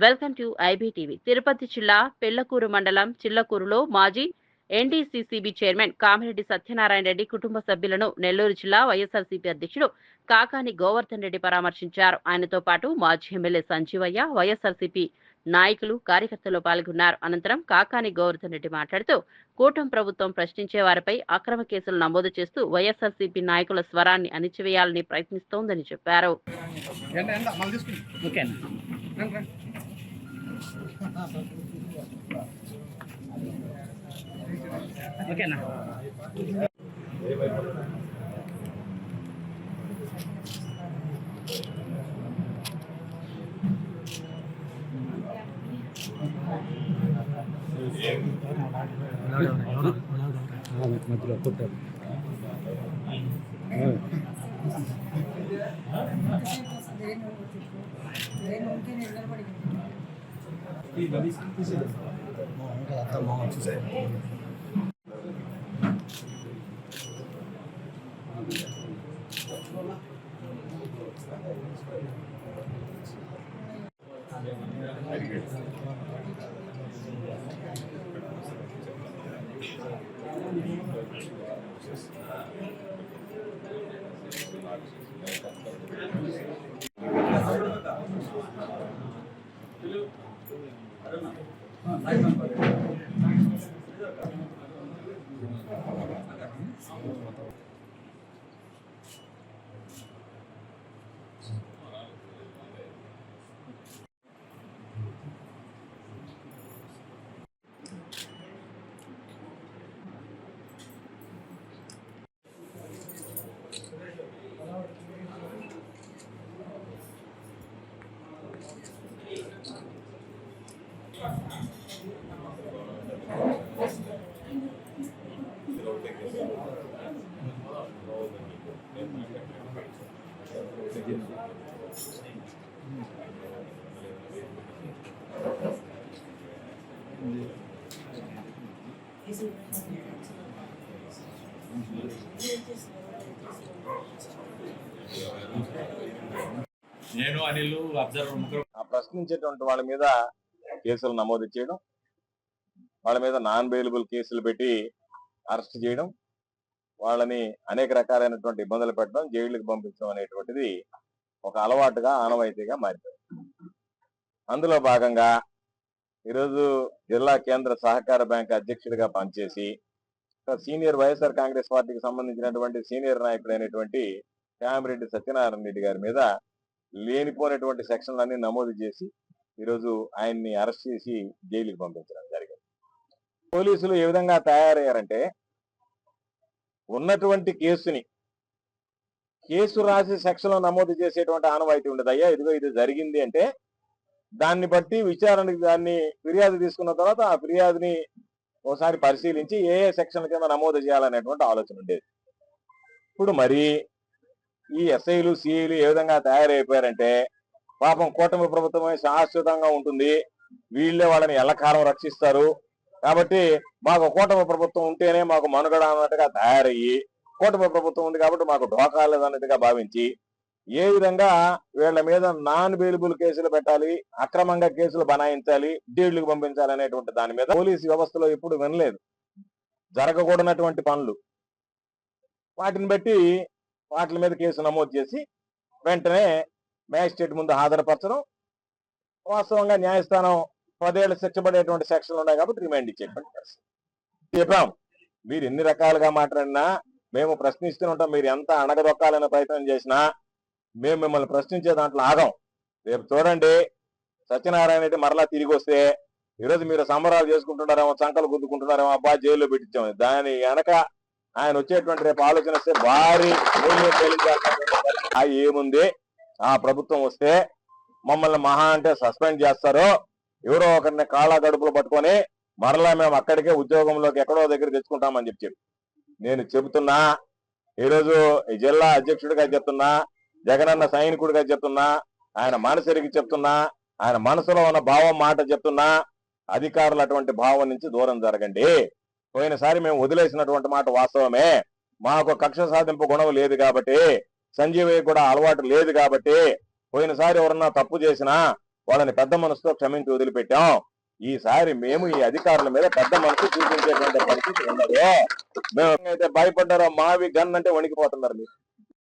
Welcome to IBTV. Tirupati జిల్లా పెళ్లకూరు మండలం చిల్లకూరులో మాజీ ఎన్డీసీసీబీ చైర్మన్ కామిరెడ్డి సత్యనారాయణ రెడ్డి కుటుంబ సభ్యులను నెల్లూరు జిల్లా వైఎస్ఆర్సీపీ అధ్యక్షుడు కాకాని గోవర్ధన్ రెడ్డి పరామర్శించారు. ఆయనతో పాటు మాజీ ఎమ్మెల్యే సంజీవయ్య, వైఎస్ఆర్సీపీ నాయకులు, కార్యకర్తలు పాల్గొన్నారు. అనంతరం కాకాని గోవర్ధన్ రెడ్డి మాట్లాడుతూ కూటమి ప్రభుత్వం ప్రశ్నించే వారిపై అక్రమ కేసులు నమోదు చేస్తూ వైఎస్ఆర్సీపీ నాయకుల స్వరాన్ని అణిచివేయాలని ప్రయత్నిస్తోందని చెప్పారు. ఓకేనా? మధ్యలో కొట్టారు. నేను అనిల్ అబ్జర్వర్ ప్రశ్నించేటువంటి వాళ్ళ మీద కేసులు నమోదు చేయడం, వాళ్ళ మీద నాన్ బెయిలబుల్ కేసులు పెట్టి అరెస్ట్ చేయడం, వాళ్ళని అనేక రకాలైనటువంటి ఇబ్బందులు పెట్టడం, జైలుకి పంపించడం అనేటువంటిది ఒక అలవాటుగా, ఆనవాయితీగా మారిపోయింది. అందులో భాగంగా ఈరోజు జిల్లా కేంద్ర సహకార బ్యాంక్ అధ్యక్షుడిగా పనిచేసి సీనియర్ వైఎస్ఆర్ కాంగ్రెస్ పార్టీకి సంబంధించినటువంటి సీనియర్ నాయకుడైనటువంటి కామిరెడ్డి సత్యనారాయణ రెడ్డి గారి మీద లేనిపోయినటువంటి సెక్షన్లన్నీ నమోదు చేసి ఈరోజు ఆయన్ని అరెస్ట్ చేసి జైలుకి పంపించడం జరిగింది. పోలీసులు ఏ విధంగా తయారయ్యారంటే, ఉన్నటువంటి కేసు రాసి సెక్షన్లో నమోదు చేసేటువంటి ఆనవాయితీ ఉండదు. అయ్యా ఇదిగో ఇది జరిగింది అంటే దాన్ని బట్టి విచారణకి దాన్ని ఫిర్యాదు తీసుకున్న తర్వాత ఆ ఫిర్యాదుని ఒకసారి పరిశీలించి ఏ సెక్షన్ల కింద నమోదు చేయాలనేటువంటి ఆలోచన ఉండేది. ఇప్పుడు మరి ఈ ఎస్ఐలు, సిఐలు ఏ విధంగా తయారైపోయారంటే, పాపం కూటమి ప్రభుత్వమే శాశ్వతంగా ఉంటుంది, వీళ్ళే వాళ్ళని ఎల్లకాలం రక్షిస్తారు కాబట్టి మాకు కూటమి ప్రభుత్వం ఉంటేనే మాకు మనుగడ అన్నట్టుగా తయారయ్యి, కూటమి ప్రభుత్వం ఉంది కాబట్టి మాకు ఢోకా లేదన్నట్టుగా భావించి ఏ విధంగా వీళ్ళ మీద నాన్ బెయిలబుల్ కేసులు పెట్టాలి, అక్రమంగా కేసులు బనాయించాలి, జైళ్లకు పంపించాలి అనేటువంటి దాని మీద పోలీసు వ్యవస్థలో ఎప్పుడు వినలేదు. జరగకూడనటువంటి పనులు వాటిని బట్టి వాటి మీద కేసు నమోదు చేసి వెంటనే మ్యాజిస్ట్రేట్ ముందు హాజరుపరచడం, వాస్తవంగా న్యాయస్థానం 10 ఏళ్ల శిక్ష పడేటువంటి సెక్షన్లు ఉన్నాయి కాబట్టి రిమాండ్ ఇచ్చేటువంటి పరిస్థితి. చెప్పాం, మీరు ఎన్ని రకాలుగా మాట్లాడినా మేము ప్రశ్నిస్తూనే ఉంటాం. మీరు ఎంత అణగదొక్కాలనే ప్రయత్నం చేసినా మేము మిమ్మల్ని ప్రశ్నించే దాంట్లో ఆగం. రేపు చూడండి, సత్యనారాయణ రెడ్డి మరలా తిరిగి వస్తే ఈరోజు మీరు సంబరాలు చేసుకుంటున్నారేమో, చంకలు గుద్దుకుంటున్నారేమో, అబ్బా జైల్లో పెట్టించాము. దాని వెనక ఆయన వచ్చేటువంటి రేపు ఆలోచన వస్తే భారీ ఏముంది, ఆ ప్రభుత్వం వస్తే మమ్మల్ని మహా అంటే సస్పెండ్ చేస్తారో, ఎవరో ఒకరిని కాళ్ళ గడుపులు పట్టుకొని మరలా మేము అక్కడికే ఉద్యోగంలోకి ఎక్కడో దగ్గర తెచ్చుకుంటామని చెప్పి నేను చెబుతున్నా. ఈరోజు ఈ జిల్లా అధ్యక్షుడిగా చెప్తున్నా, జగనన్న సైనికుడిగా చెప్తున్నా, ఆయన మనసరికి చెప్తున్నా, ఆయన మనసులో ఉన్న భావం మాట చెప్తున్నా, అధికారులు అటువంటి భావం నుంచి దూరం జరగండి. పోయినసారి మేము వదిలేసినటువంటి మాట వాస్తవమే. మాకు కక్ష సాధింపు గుణం లేదు కాబట్టి, సంజీవయ్య కూడా అలవాటు లేదు కాబట్టి, పోయినసారి ఎవరన్నా తప్పు చేసినా వాళ్ళని పెద్ద మనసుతో క్షమించి వదిలిపెట్టాం. ఈసారి మేము ఈ అధికారుల మీద పెద్ద మనసు చూపించేటువంటి పరిస్థితి ఉన్నది. మేము అయితే భయపడ్డారో మావి గన్ అంటే వణికిపోతున్నారు మీరు.